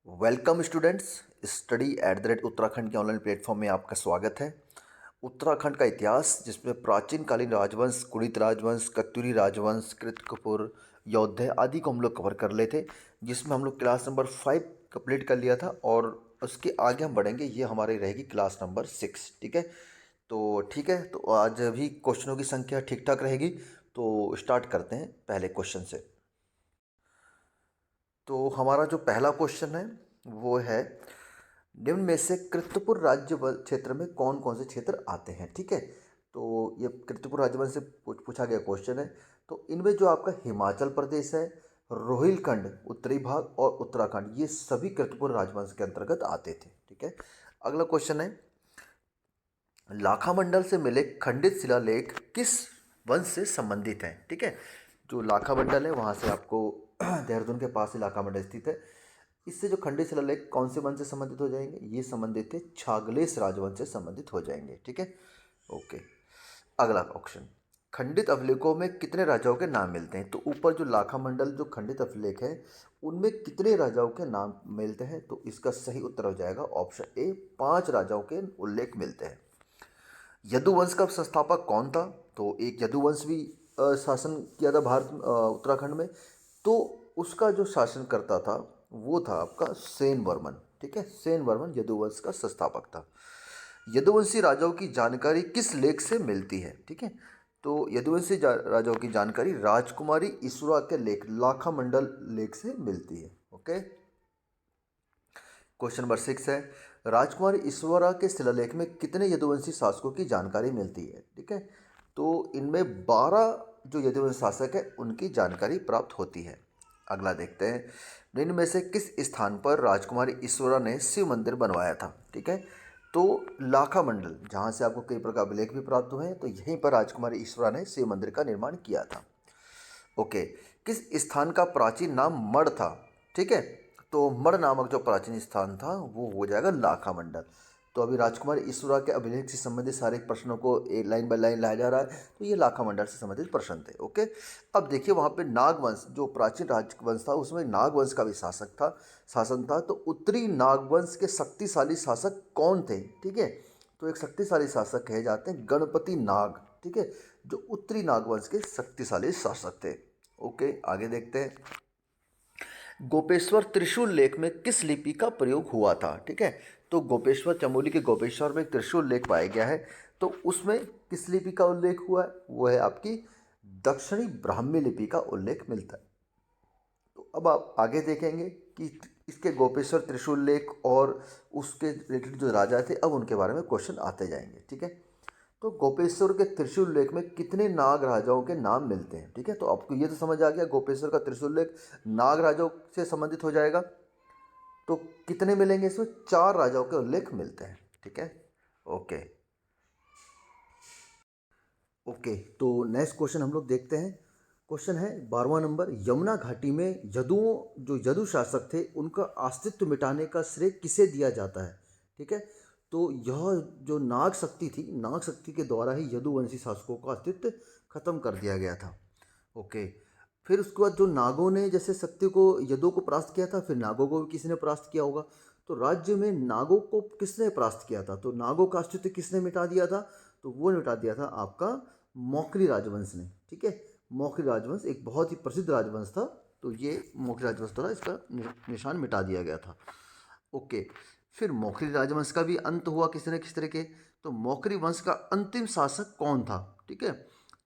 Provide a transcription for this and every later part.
Welcome students. स्टडी@उत्तराखंड के online platform में आपका स्वागत है। उत्तराखंड का इतिहास जिसमें प्राचीन कालीन राजवंश, कुड़ित राजवंश, कत्यूरी राजवंश, कृतकपुर, यौध्या आदि को हम लोग कवर कर लेते, जिसमें हम लोग क्लास नंबर 5 कंप्लीट कर लिया था और उसके आगे हम बढ़ेंगे। ये हमारी रहेगी क्लास नंबर 6। ठीक है, तो आज भी क्वेश्चनों की संख्या ठीक ठाक रहेगी। तो स्टार्ट करते हैं पहले क्वेश्चन से। तो हमारा जो पहला क्वेश्चन है वो है, निम्न में से कृतपुर राज्य क्षेत्र में कौन कौन से क्षेत्र आते हैं। ठीक है, तो ये कृतपुर राज्यवंश से पूछा गया क्वेश्चन है। तो इनमें जो आपका हिमाचल प्रदेश है, रोहिलखंड उत्तरी भाग और उत्तराखंड, ये सभी कृतपुर राजवंश के अंतर्गत आते थे। ठीक है, अगला क्वेश्चन है, लाखा मंडल से मिले खंडित शिलालेख किस वंश से संबंधित हैं। ठीक है, जो लाखा मंडल है वहाँ से आपको देहरादून के पास ही लाखा मंडल स्थित है। इससे जो खंडित शिलालेख कौन से वंश से संबंधित हो जाएंगे, ये संबंधित है छागलेश राजवंश से संबंधित हो जाएंगे। ठीक है, ओके। अगला ऑप्शन, खंडित अभिलेखों में कितने राजाओं के नाम मिलते हैं। तो ऊपर जो लाखा मंडल जो खंडित अभिलेख है उनमें कितने राजाओं के नाम मिलते हैं, तो इसका सही उत्तर हो जाएगा ऑप्शन ए, 5 राजाओं के उल्लेख मिलते हैं। यदुवंश का संस्थापक कौन था। तो एक यदुवंश भी शासन किया था भारत उत्तराखंड में। तो उसका जो शासन करता था वो था आपका सेन वर्मन। ठीक है, सेन वर्मन यदुवंश का संस्थापक था। यदुवंशी राजाओं की जानकारी किस लेख से मिलती है। ठीक है, तो यदुवंशी राजाओं की जानकारी राजकुमारी ईश्वरा के लेख लाखा मंडल लेख से मिलती है। ओके, क्वेश्चन नंबर 6 है, राजकुमारी ईश्वरा के शिलालेख में कितने यदुवंशी शासकों की जानकारी मिलती है। ठीक है, तो इनमें 12 जो यदुवंशी शासक है उनकी जानकारी प्राप्त होती है। अगला देखते हैं, निम्न में से किस स्थान पर राजकुमारी ईश्वरा ने शिव मंदिर बनवाया था। ठीक है, तो लाखा मंडल जहाँ से आपको कई प्रकार अभिलेख भी प्राप्त हुए हैं, तो यहीं पर राजकुमारी ईश्वरा ने शिव मंदिर का निर्माण किया था। ओके, किस स्थान का प्राचीन नाम मढ़ था। ठीक है, तो मढ़ नामक जो प्राचीन स्थान था वो हो जाएगा लाखा मंडल। तो अभी राजकुमार ईश्वरा के अभिलेख से संबंधित सारे प्रश्नों को एक लाइन बाय लाइन लाया जा रहा है, तो ये लाखा मंडल से संबंधित प्रश्न थे। ओके, अब देखिए वहाँ पे नागवंश जो प्राचीन राजवंश था उसमें नागवंश का भी शासन था। तो उत्तरी नागवंश के शक्तिशाली शासक कौन थे। ठीक है, तो एक शक्तिशाली शासक कहे जाते हैं गणपति नाग। ठीक है, जो उत्तरी नागवंश के शक्तिशाली शासक थे। ओके, आगे देखते हैं, गोपेश्वर त्रिशूल लेख में किस लिपि का प्रयोग हुआ था। ठीक है, तो गोपेश्वर चमोली के गोपेश्वर में एक त्रिशूल लेख पाया गया है। तो उसमें किस लिपि का उल्लेख हुआ है, वो है आपकी दक्षिणी ब्राह्मी लिपि का उल्लेख मिलता है। तो अब आप आगे देखेंगे कि इसके गोपेश्वर त्रिशूल लेख और उसके रिलेटेड जो राजा थे अब उनके बारे में क्वेश्चन आते जाएंगे। ठीक है, तो गोपेश्वर के त्रिशूल लेख में कितने नाग राजाओं के नाम मिलते हैं। ठीक है, तो आपको ये तो समझ आ गया गोपेश्वर का त्रिशूल लेख नाग राजाओं से संबंधित हो जाएगा। तो कितने मिलेंगे इसमें, 4 राजाओं के उल्लेख मिलते हैं। ठीक है, ओके ओके। तो नेक्स्ट क्वेश्चन हम लोग देखते हैं। क्वेश्चन है 12वां नंबर, यमुना घाटी में यदुओं जो यदु शासक थे उनका अस्तित्व मिटाने का श्रेय किसे दिया जाता है। ठीक है, तो यह जो नाग शक्ति थी, नाग शक्ति के द्वारा ही यदुवंशी शासकों का अस्तित्व खत्म कर दिया गया था। ओके, फिर उसके बाद जो नागों ने जैसे शक्ति को यदुओं को परास्त किया था, फिर नागों को भी किसी ने परास्त किया होगा। तो राज्य में नागों को किसने परास्त किया था, तो नागों का अस्तित्व किसने मिटा दिया था, तो वो मिटा दिया था आपका मौखरी राजवंश ने। ठीक है, मौखरी राजवंश एक बहुत ही प्रसिद्ध राजवंश था। तो ये मौखरी राजवंश द्वारा इसका निशान मिटा दिया गया था। ओके, फिर मौखरी राजवंश का भी अंत हुआ किसी न किस तरह के। तो मौखरी वंश का अंतिम शासक कौन था। ठीक है,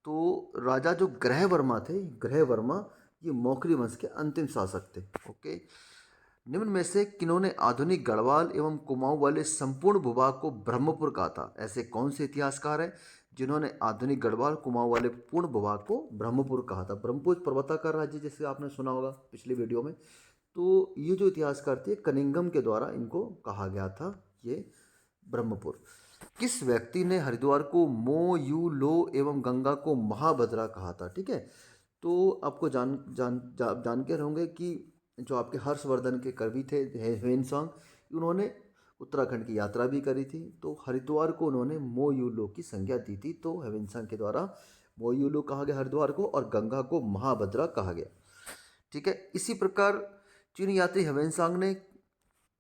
तो राजा जो ग्रहवर्मा थे, ग्रहवर्मा ये मौखरी वंश के अंतिम शासक थे। ओके, निम्न में से किन्होंने आधुनिक गढ़वाल एवं कुमाऊं वाले संपूर्ण भूभाग को ब्रह्मपुर कहा था। ऐसे कौन से इतिहासकार हैं जिन्होंने आधुनिक गढ़वाल कुमाऊं वाले पूर्ण भूभाग को ब्रह्मपुर कहा था। ब्रह्मपुर पर्वताकार राज्य जैसे आपने सुना होगा पिछले वीडियो में। तो ये जो इतिहासकार थे कनिंगम के द्वारा इनको कहा गया था ये ब्रह्मपुर। किस व्यक्ति ने हरिद्वार को मो यू लो एवं गंगा को महाभद्रा कहा था। ठीक है, तो आपको जान के रहोगे कि जो आपके हर्षवर्धन के कवि थे हेवेनसांग, उन्होंने उत्तराखंड की यात्रा भी करी थी। तो हरिद्वार को उन्होंने मो यू लो की संज्ञा दी थी। तो हेवेनसांग के द्वारा मो यू लो कहा गया हरिद्वार को और गंगा को महाभद्रा कहा गया। ठीक है, इसी प्रकार चीनी यात्री हेवेनसांग ने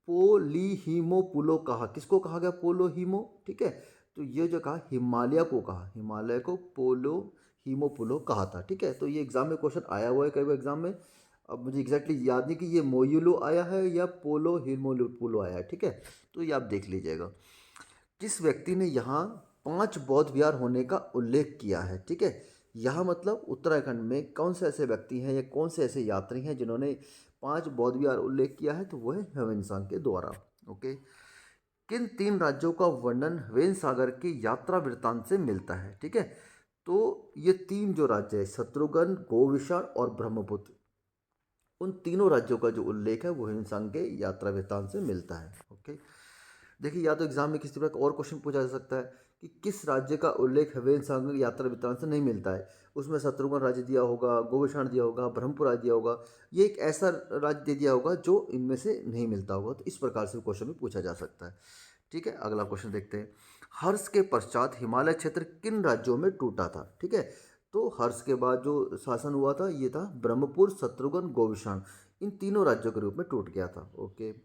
पोलीहीमोपुलो कहा, किसको कहा गया पोलोहीमो, ठीक है। तो ये जो कहा हिमालय को कहा, हिमालय को पोलो हीमोपुलो कहा था, ठीक है। तो ये एग्जाम में क्वेश्चन आया हुआ है कई बार एग्जाम में। अब मुझे एग्जैक्टली याद नहीं कि ये मोयुलो आया है या पोलो हीमोपुलो आया है, ठीक है। तो ये आप देख लीजिएगा। किस व्यक्ति ने यहाँ 5 बौद्ध विहार होने का उल्लेख किया है, ठीक है। यहाँ मतलब उत्तराखंड में कौन से ऐसे व्यक्ति हैं या कौन से ऐसे यात्री हैं जिन्होंने 5 बौद्ध विहार उल्लेख किया है, तो वो है ह्वेनसांग के द्वारा। ओके। किन 3 राज्यों का वर्णन ह्वेन सागर की यात्रा वृत्तांत से मिलता है, ठीक है। तो ये 3 जो राज्य है, शत्रुघ्न, गोविशाण और ब्रह्मपुत्र, उन तीनों राज्यों का जो उल्लेख है वो ह्वेनसांग के यात्रा वृत्तांत से मिलता है। ओके। देखिए, या तो एग्जाम में किसी तरह का और क्वेश्चन पूछा जा सकता है कि किस राज्य का उल्लेख ह्वेनसांग यात्रा वृत्तांत से नहीं मिलता है। उसमें शत्रुघ्न राज्य दिया होगा, गोविशाण दिया होगा, ब्रह्मपुर राज्य दिया होगा, ये एक ऐसा राज्य दे दिया होगा जो इनमें से नहीं मिलता होगा। तो इस प्रकार से क्वेश्चन भी पूछा जा सकता है, ठीक है। अगला क्वेश्चन देखते हैं। हर्ष के पश्चात हिमालय क्षेत्र किन राज्यों में टूटा था, ठीक है। तो हर्ष के बाद जो शासन हुआ था ये था ब्रह्मपुर, शत्रुघ्न, गोविशाण, इन तीनों राज्यों के रूप में टूट गया था। ओके।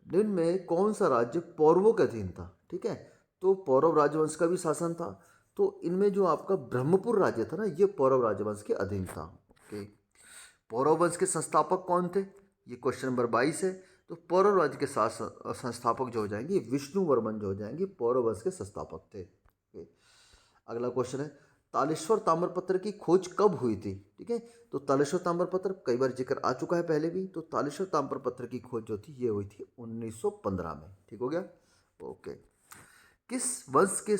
निम्न में कौन सा राज्य पौरवों के अधीन था, ठीक है। तो पौरव राजवंश का भी शासन था। तो इनमें जो आपका ब्रह्मपुर राज्य था ना, ये पौरव राजवंश के अधीन था। ओके। पौरव वंश के संस्थापक कौन थे, ये क्वेश्चन नंबर 22 है। तो पौरव राज्य के संस्थापक जो हो जाएंगे विष्णु वर्मन जो हो जाएंगे, पौरव वंश के संस्थापक थे। ओके। अगला क्वेश्चन है तालेश्वर ताम्रपत्र की खोज कब हुई थी, ठीक है। तो तालेश्वर ताम्रपत्र कई बार जिक्र आ चुका है पहले भी। तो तालेश्वर ताम्रपत्र की खोज जो थी ये हुई थी 1915 में, ठीक हो गया। ओके। किस वंश के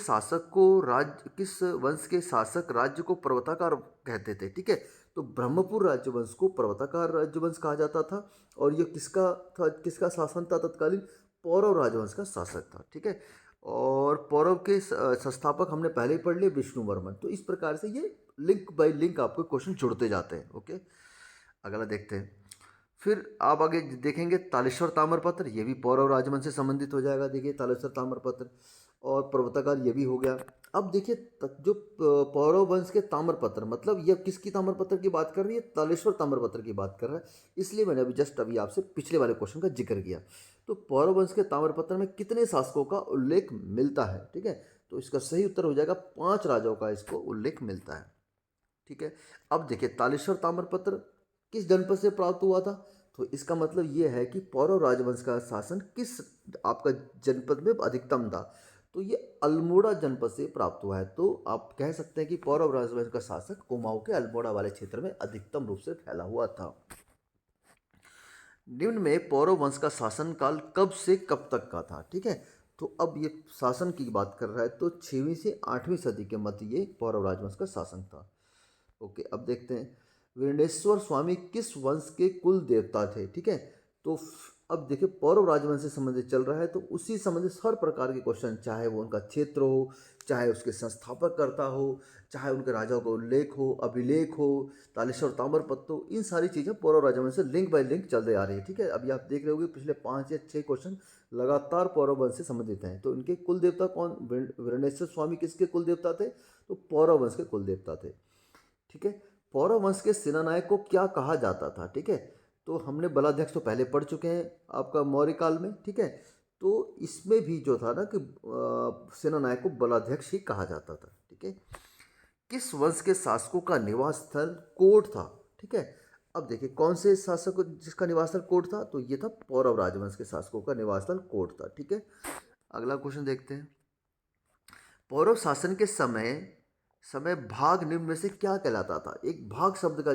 शासक राज्य को पर्वताकार कहते थे, ठीक है। तो ब्रह्मपुर राजवंश को पर्वताकार राजवंश कहा जाता था। और ये किसका शासन था तत्कालीन, पौरव राजवंश का शासक था, ठीक है। और पौरव के संस्थापक हमने पहले ही पढ़ लिए विष्णु वर्मन। तो इस प्रकार से ये लिंक बाय लिंक आपको क्वेश्चन जुड़ते जाते हैं। ओके। अगला देखते हैं। फिर आप आगे देखेंगे तालेश्वर ताम्रपत्र, ये भी पौरव राजवंश से संबंधित हो जाएगा। देखिए तालेश्वर ताम्रपत्र और पर्वताकार ये भी हो गया। अब देखिए जो पौरव वंश के ताम्रपत्र, मतलब ये किसकी ताम्रपत्र की बात कर रही है, तालेश्वर ताम्रपत्र की बात कर रहा है। इसलिए मैंने अभी आपसे पिछले वाले क्वेश्चन का जिक्र किया। तो पौरव वंश के ताम्रपत्र में कितने शासकों का उल्लेख मिलता है, ठीक है। तो इसका सही उत्तर हो जाएगा 5 राजाओं का इसको उल्लेख मिलता है, ठीक है। अब देखिए तालेश्वर ताम्रपत्र किस जनपद से प्राप्त हुआ था। तो इसका मतलब ये है कि पौरव राजवंश का शासन किस आपका जनपद में अधिकतम था। तो ये अल्मोड़ा जनपद से प्राप्त हुआ है। तो आप कह सकते हैं कि पौरव राजवंश का शासक कुमाऊं के अल्मोड़ा वाले क्षेत्र में अधिकतम रूप से फैला हुआ था। निम्न में पौरव वंश का शासनकाल कब से कब तक का था, ठीक है। तो अब ये शासन की बात कर रहा है, तो 6वीं से 8वीं सदी के मध्य ये पौरव राजवंश का शासन था। ओके। अब देखते हैं वीरेणेश्वर स्वामी किस वंश के कुल देवता थे, ठीक है। तो अब देखिए पौरव राजवंश से संबंधित चल रहा है, तो उसी संबंधित हर प्रकार के क्वेश्चन, चाहे वो उनका क्षेत्र हो, चाहे उसके संस्थापक करता हो, चाहे उनके राजाओं का उल्लेख हो, अभिलेख हो, तालेश्वर ताम्रपत्र हो, इन सारी चीज़ें पौरव राजवंश से लिंक बाय लिंक चलते आ रही है, ठीक है। अभी आप देख रहे होंगे पिछले 5 या 6 क्वेश्चन लगातार पौरव वंश से संबंधित हैं। तो इनके कुल देवता कौन, वीरेणेश्वर स्वामी किसके कुल देवता थे, तो पौरव वंश के कुल देवता थे, ठीक है। पौरव वंश के सेनानायक को क्या कहा जाता था, ठीक है। तो हमने बलाध्यक्ष तो पहले पढ़ चुके हैं आपका मौर्य काल में, ठीक है। तो इसमें भी जो था ना कि सेनानायक को बलाध्यक्ष ही कहा जाता था, ठीक है। किस वंश के शासकों का निवास स्थल कोट था, ठीक है। अब देखिए कौन से शासक जिसका निवास स्थल कोट था, तो ये था पौरव राजवंश के शासकों का निवास स्थल कोट था, ठीक है। अगला क्वेश्चन देखते हैं। पौरव शासन के समय समय भाग निम्न में से क्या कहलाता था। एक भाग शब्द का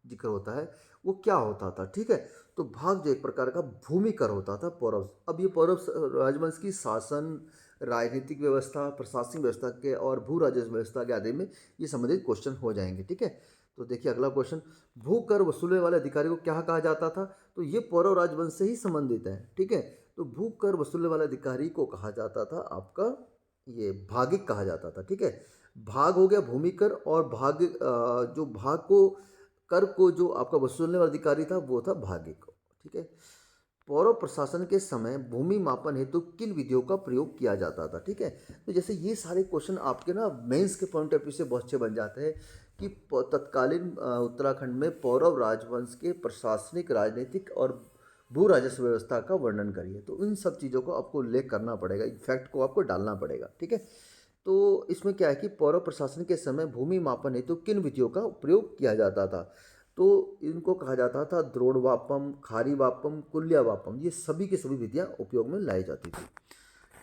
जिक्र होता है, वो क्या होता था, ठीक है। तो भाग जो एक प्रकार का भूमि कर होता था पौरव। अब ये पौरव राजवंश की शासन, राजनीतिक व्यवस्था, प्रशासनिक व्यवस्था के और भू राजस्व व्यवस्था के आदि में ये संबंधित क्वेश्चन हो जाएंगे, ठीक है। तो देखिए अगला क्वेश्चन, भू कर वसूलने वाले अधिकारी को क्या कहा जाता था। तो ये पौरव राजवंश से ही संबंधित है, ठीक है। तो भू कर वसूलने वाले अधिकारी को कहा जाता था आपका ये भागिक कहा जाता था, ठीक है। भाग हो गया भूमि कर, और जो भाग को कर को जो आपका वसूलने वाला अधिकारी था वो था भागिक, ठीक है। पौरव प्रशासन के समय भूमि मापन हेतु किन विधियों का प्रयोग किया जाता था, ठीक है। तो जैसे ये सारे क्वेश्चन आपके ना मेंस के पॉइंट ऑफ व्यू से बहुत अच्छे बन जाते हैं कि तत्कालीन उत्तराखंड में पौरव राजवंश के प्रशासनिक, राजनीतिक और भू राजस्व व्यवस्था का वर्णन करिए। तो इन सब चीज़ों को आपको उल्लेख करना पड़ेगा, इन फैक्ट को आपको डालना पड़ेगा, ठीक है। तो इसमें क्या है कि पौरव प्रशासन के समय भूमि मापन हेतु किन विधियों का प्रयोग किया जाता था? तो इनको कहा जाता था द्रोणवापम, खारीवापम, कुल्यवापम, ये सभी की सभी विधियाँ उपयोग में लाई जाती थी।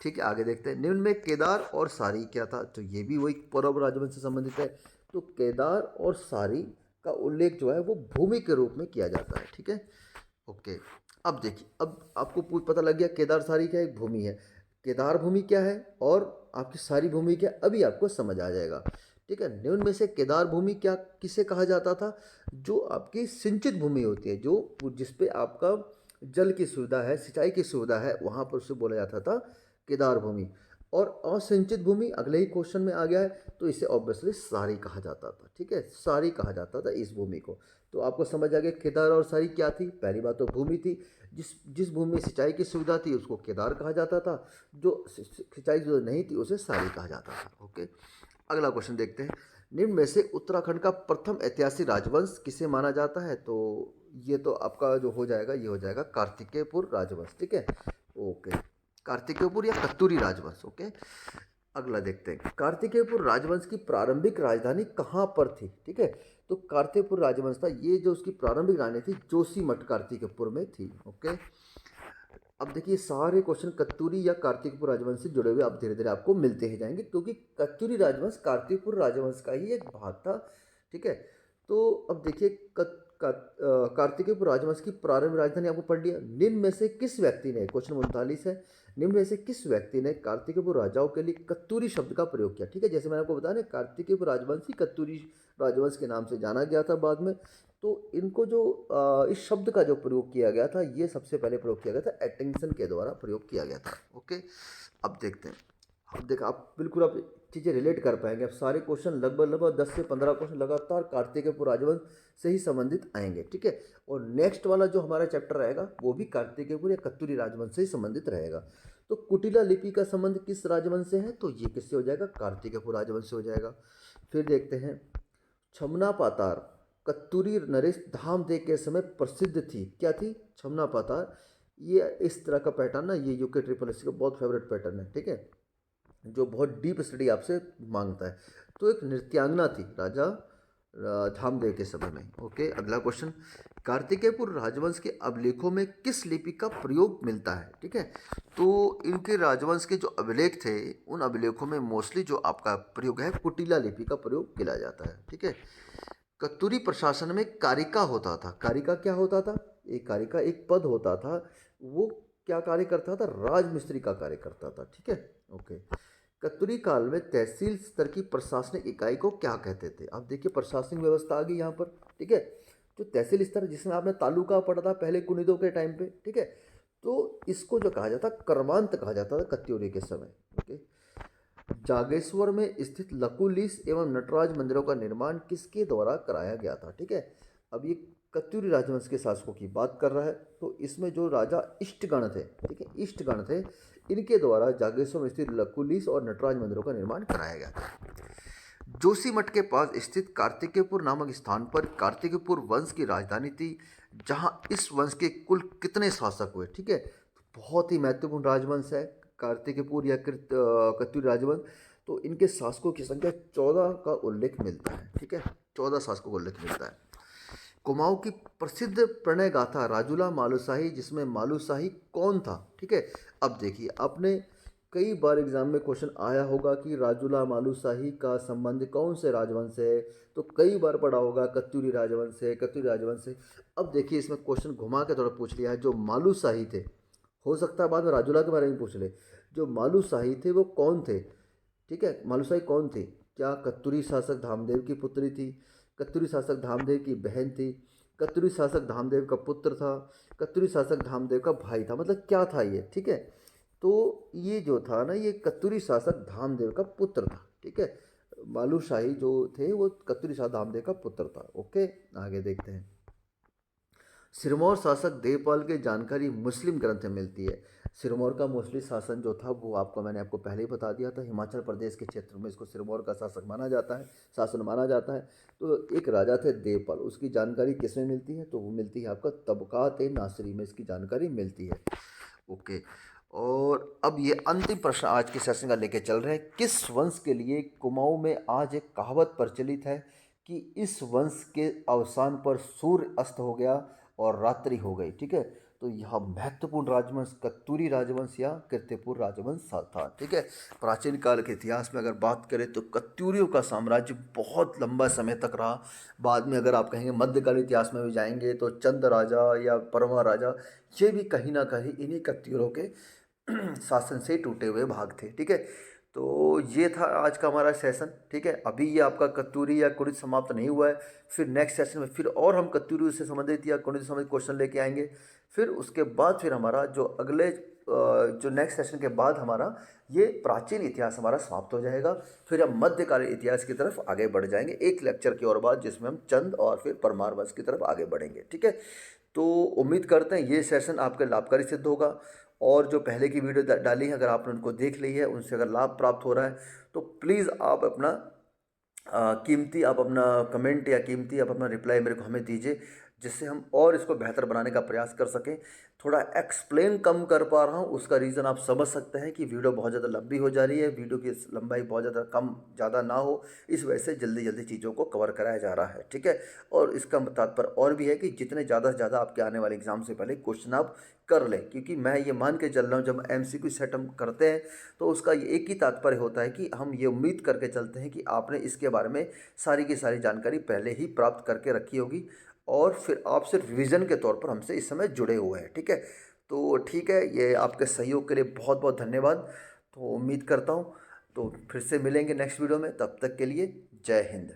ठीक है, आगे देखते हैं। निम्न में केदार और सारी क्या था? तो ये भी वही पौरव राजवंश से संबंधित है। तो केदार और सारी का उल्लेख जो है वो भूमि के रूप में किया जाता है, ठीक है। ओके, अब देखिए, अब आपको पता लग गया केदार सारी क्या है, एक भूमि है। केदार भूमि क्या है और आपकी सारी भूमि क्या, अभी आपको समझ आ जाएगा, ठीक है। निम्न में से केदार भूमि क्या किसे कहा जाता था? जो आपकी सिंचित भूमि होती है, जो जिसपे आपका जल की सुविधा है, सिंचाई की सुविधा है, वहाँ पर उसे बोला जाता था केदार भूमि। और असिंचित भूमि अगले ही क्वेश्चन में आ गया है, तो इसे ऑब्वियसली सारी कहा जाता था, ठीक है, सारी कहा जाता था इस भूमि को। तो आपको समझ आ गया केदार और सारी क्या थी। पहली बात तो भूमि थी, जिस जिस भूमि में सिंचाई की सुविधा थी उसको केदार कहा जाता था, जो सिंचाई की सुविधा नहीं थी उसे सारी कहा जाता था। ओके, अगला क्वेश्चन देखते हैं। निम्न में से उत्तराखंड का प्रथम ऐतिहासिक राजवंश किसे माना जाता है? तो ये तो आपका जो हो जाएगा, ये हो जाएगा कार्तिकेयपुर राजवंश, ठीक है। ओके, कार्तिकेयपुर या कत्तूरी राजवंश। ओके, अगला देखते हैं। कार्तिकेयपुर राजवंश की प्रारंभिक राजधानी कहाँ पर थी? ठीक है, तो कार्तिकेयपुर राजवंश था, ये जो उसकी प्रारंभिक राजधानी थी जोशीमठ कार्तिकेयपुर में थी। ओके, अब देखिए सारे क्वेश्चन कत्तूरी या कार्तिकपुर राजवंश से जुड़े हुए आप धीरे धीरे आपको मिलते ही जाएंगे, क्योंकि कत्तूरी राजवंश कार्तिकपुर राजवंश का ही एक भाग था, ठीक है। तो अब देखिए कार्तिकेयपुर राजवंश की प्रारंभिक राजधानी आपको पढ़ लिया। निम्न में से किस व्यक्ति ने, क्वेश्चन 39 है, निम्न में से किस व्यक्ति ने कार्तिकेयपुर राजाओं के लिए कत्तूरी शब्द का प्रयोग किया? ठीक है, जैसे मैंने आपको बताया ना, कार्तिकेयपुर राजवंश ही कत्तूरी राजवंश के नाम से जाना गया था बाद में। तो इनको जो इस शब्द का जो प्रयोग किया गया था, ये सबसे पहले प्रयोग किया गया था एटिंगसन के द्वारा प्रयोग किया गया था। ओके, अब देखते हैं। अब देखो आप बिल्कुल आप चीज़ें रिलेट कर पाएंगे। अब सारे क्वेश्चन लगभग 10 से 15 क्वेश्चन लगातार कार्तिकेयपुर राजवंश से ही संबंधित आएंगे, ठीक है। और नेक्स्ट वाला जो हमारा चैप्टर रहेगा वो भी कार्तिकेयपुर या कत्तूरी राजवंश से ही संबंधित रहेगा। तो कुटिला लिपि का संबंध किस राजवंश से है? तो ये किससे हो जाएगा? कार्तिकेयपुर राजवंश से हो जाएगा। फिर देखते हैं, छमना पातार कत्तूरी नरेश धामदेव के समय प्रसिद्ध थी, क्या थी? छमना पातार। ये इस तरह का पैटर्न ना, ये यूके ट्रिपल एस का बहुत फेवरेट पैटर्न है, ठीक है, जो बहुत डीप स्टडी आपसे मांगता है। तो एक नृत्यांगना थी राजा धामदेव के समय में। ओके, अगला क्वेश्चन, कार्तिकेयपुर राजवंश के अभिलेखों में किस लिपि का प्रयोग मिलता है? ठीक है, तो इनके राजवंश के जो अभिलेख थे, उन अभिलेखों में मोस्टली जो आपका प्रयोग है कुटिला लिपि का प्रयोग किया जाता है, ठीक है। कत्तूरी प्रशासन में कारिका होता था। कारिका क्या होता था? एक कारिका एक पद होता था, वो क्या कार्य करता था? राजमिस्त्री का कार्य करता था, ठीक है। ओके, कत्तूरी काल में तहसील स्तर की प्रशासनिक इकाई को क्या कहते थे? अब देखिए प्रशासनिक व्यवस्था आ गई यहाँ पर, ठीक है। जो तहसील स्तर, जिसमें आपने तालुका पढ़ा था पहले कुनिदों के टाइम पे, ठीक है, तो इसको जो कहा जाता कर्मांत कहा जाता था कत्यूरी के समय। ओके, जागेश्वर में स्थित लकुलिस एवं नटराज मंदिरों का निर्माण किसके द्वारा कराया गया था? ठीक है, अब ये कत्यूरी राजवंश के शासकों की बात कर रहा है, तो इसमें जो राजा इष्टगण थे, ठीक है, इष्टगण थे, इनके द्वारा जागेश्वर में स्थित लकुलिस और नटराज मंदिरों का निर्माण कराया गया था। जोशीमठ के पास स्थित कार्तिकेयपुर नामक स्थान पर कार्तिकेयपुर वंश की राजधानी थी, जहां इस वंश के कुल कितने शासक हुए? ठीक है, बहुत ही महत्वपूर्ण राजवंश है कार्तिकेयपुर या कत्यूरी राजवंश। तो इनके शासकों की संख्या 14 का उल्लेख मिलता है, ठीक है, 14 शासकों का उल्लेख मिलता है। कुमाऊं की प्रसिद्ध प्रणय गाथा राजूला मालूशाही, जिसमें मालूशाही कौन था? ठीक है, अब देखिए आपने कई बार एग्जाम में क्वेश्चन आया होगा कि राजूला मालूशाही का संबंध कौन से राजवंश से है, तो कई बार पढ़ा होगा कत्यूरी राजवंश से, कत्यूरी राजवंश से। अब देखिए इसमें क्वेश्चन घुमा के थोड़ा पूछ लिया है, जो मालूशाही थे, हो सकता है बाद में राजूला के बारे में पूछ ले, जो मालूशाही थे वो कौन थे? ठीक है, मालूशाही कौन थी? क्या कत्यूरी शासक धामदेव की पुत्री थी? कत्यूरी शासक धामदेव की बहन थी? कत्यूरी शासक धामदेव का पुत्र था? कत्यूरी शासक धामदेव का भाई था? मतलब क्या था ये? ठीक है, तो ये जो था ना, ये कत्यूरी शासक धामदेव का पुत्र था, ठीक है। मालूशाही जो थे वो कत्यूरी शासक धामदेव का पुत्र था। ओके, आगे देखते हैं। सिरमौर शासक देवपाल की जानकारी मुस्लिम ग्रंथ में मिलती है। सिरमौर का मोस्टली शासन जो था वो मैंने आपको पहले ही बता दिया था। हिमाचल प्रदेश के क्षेत्र में इसको सिरमौर का शासन माना जाता है। तो एक राजा थे देवपाल, उसकी जानकारी किसमें मिलती है? तो वो मिलती है आपका तबकात ए नासिरी में इसकी जानकारी मिलती है। ओके। और अब ये अंतिम प्रश्न आज के सेशन का लेके चल रहे हैं। किस वंश के लिए कुमाऊं में आज एक कहावत प्रचलित है कि इस वंश के अवसान पर सूर्य अस्त हो गया और रात्रि हो गई? ठीक है, तो यह महत्वपूर्ण राजवंश कत्यूरी राजवंश या कीर्तिपुर राजवंश था। ठीक है, प्राचीन काल के इतिहास में अगर बात करें तो कत्यूरियों का साम्राज्य बहुत लंबा समय तक रहा। बाद में अगर आप कहेंगे मध्यकालीन इतिहास में भी जाएंगे तो चंद राजा या परवा राजा, ये भी कहीं ना कहीं इन्हीं कत्यूरों के शासन से टूटे हुए भाग थे। ठीक है, तो ये था आज का हमारा सेशन। ठीक है, अभी ये आपका कत्यूरी या कुड़ित समाप्त नहीं हुआ है। फिर नेक्स्ट सेशन में फिर और हम कत्यूरी से संबंधित या कुड़ित से संबंधित क्वेश्चन लेके आएंगे। फिर उसके बाद फिर हमारा जो अगले जो नेक्स्ट सेशन के बाद हमारा ये प्राचीन इतिहास हमारा समाप्त हो जाएगा। फिर हम मध्यकालीन इतिहास की तरफ आगे बढ़ जाएंगे एक लेक्चर की और बाद, जिसमें हम चंद और फिर परमार वंश की तरफ आगे बढ़ेंगे। ठीक है, तो उम्मीद करते हैं ये सेशन आपके लाभकारी सिद्ध होगा। और जो पहले की वीडियो डाली है अगर आपने उनको देख ली है, उनसे अगर लाभ प्राप्त हो रहा है तो प्लीज़ आप अपना आप अपना कमेंट या कीमती आप अपना रिप्लाई मेरे को हमें दीजिए, जिससे हम और इसको बेहतर बनाने का प्रयास कर सकें। थोड़ा एक्सप्लेन कम कर पा रहा हूँ, उसका रीज़न आप समझ सकते हैं कि वीडियो बहुत ज़्यादा लंबी हो जा रही है, वीडियो की लंबाई बहुत ज़्यादा कम ज़्यादा ना हो, इस वजह से जल्दी जल्दी चीज़ों को कवर कराया जा रहा है। ठीक है, और इसका तात्पर्य और भी है कि जितने ज़्यादा से ज़्यादा आपके आने वाले एग्जाम से पहले क्वेश्चन आप कर लें, क्योंकि मैं ये मान के चल रहा हूँ जब MCQ सेट हम करते हैं तो उसका ये एक ही तात्पर्य होता है कि हम ये उम्मीद करके चलते हैं कि आपने इसके बारे में सारी की सारी जानकारी पहले ही प्राप्त करके रखी होगी और फिर आप सिर्फ रिवीजन के तौर पर हमसे इस समय जुड़े हुए हैं। ठीक है, तो ठीक है, ये आपके सहयोग के लिए बहुत बहुत धन्यवाद। तो उम्मीद करता हूँ तो फिर से मिलेंगे नेक्स्ट वीडियो में, तब तक के लिए जय हिंद।